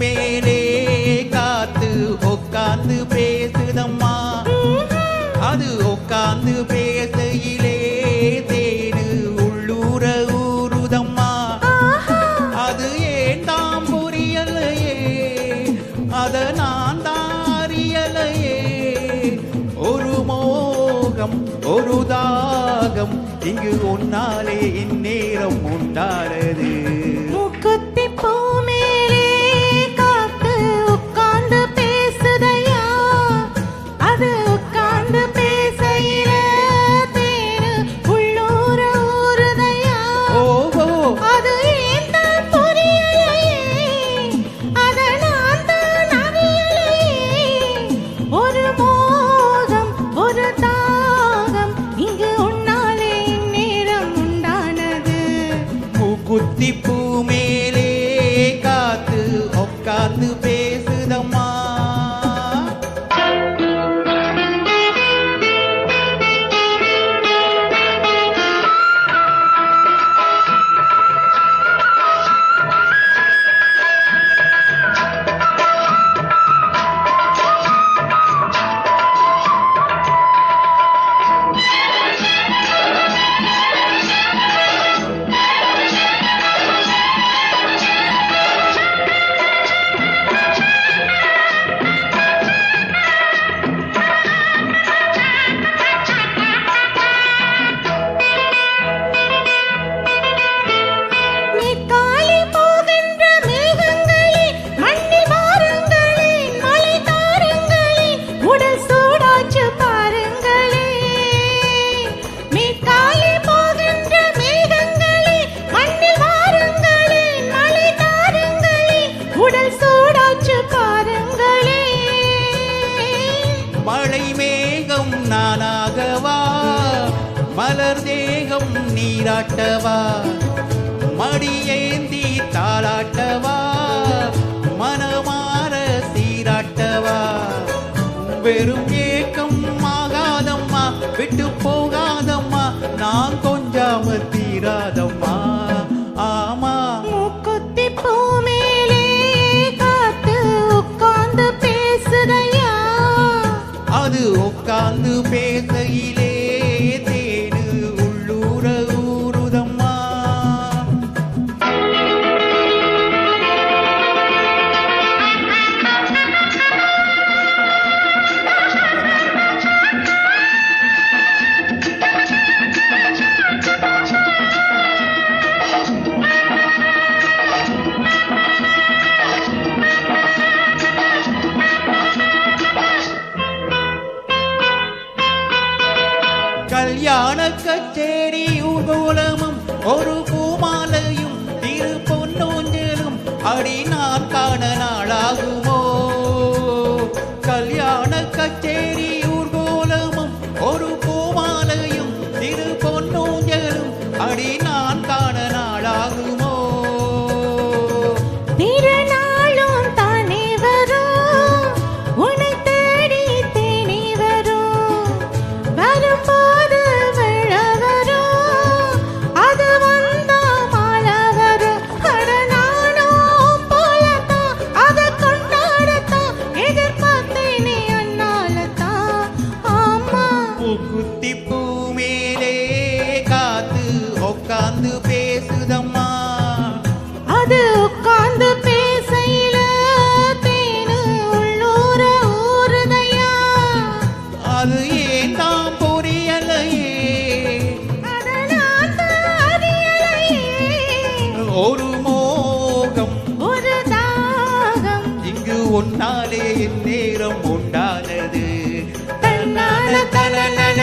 மேலே காத்து உட்கார்ந்து பேசுதம்மா. அது உட்கார்ந்து பேசையிலே தேடு உள்ளூர ஊருதம்மா. அது ஏன் தாம் புரியலையே, அத நான் தான் அறியலையே. ஒரு மோகம் ஒரு தாகம் இங்கு ஒன்னாலே இந்நேரம் உண்டானது. மூக்குத்தி பூ மேலே காத்து உட்கார்ந்து பேசுதையா. அது உட்கார்ந்து பேசையில தேடு உள்ளூர ஊருதையா. ஓஹோ, அது ஏன் தான் புரியலையே, அத நான் தான் அறியலையே. ஒரு மோகம் ஒரு தாகம் இங்கு உன்னாலே இந்நேரம் உண்டானது. மூக்குத்தி பூ மேலே காத்து உட்கார்ந்து பேசுதம்மா. மழை மேகம் நானாகவா, மலர் தேகம் நீராட்டவா, மடியேந்தி தாளாட்டவா, மனமாற சீராட்டவா. வெறும் ஏக்கம் ஆகாதம்மா, விட்டு போகாதம்மா, நான் கொஞ்சாம தீராதம்மா. ஆமா, மூக்குத்தி பூ மேலே காத்து உட்கார்ந்து பேசுதையா. அது உட்கார்ந்து பேசையிலே தேடு உள்ளூர ஊருதம்மா. கல்யாண கச்சேரி ஊர்வலமும் ஒரு பூமாலையும் திரு பொன்னூஞ்சலும் அடி நான் காண நாளாகுமோ. கல்யாண கச்சேரி ஊர்வலமும் ஒரு பூமாலையும் திரு பொன்னூஞ்சலும் அடி நான் காண நாளாகுமோ. திருநாளும் தானே வரும், உன்னை தேடி தேனி வரும். வரும்போது விழ வரும், அது வந்தா மாலை வரும். அட நானும் போலத்தான் அதை கொண்டாடத்தான் எதிர்பார்த்தேனே அண்ணாலத்தான். ஆமா, பூக்குத்தி பூ மேலே காத்து உட்கார்ந்து பேசுதம்மா. அது உட்கார்ந்து பேசையில தேனு உள்ளூர ஊருதையா. அது ஏன் தான் புரியலையே, அத நான் தான் அறியலையே. ஒரு மோகம் ஒரு தாகம் இங்கு ஒன்னாலே நேரம் உண்டானது. தன்னால தலனல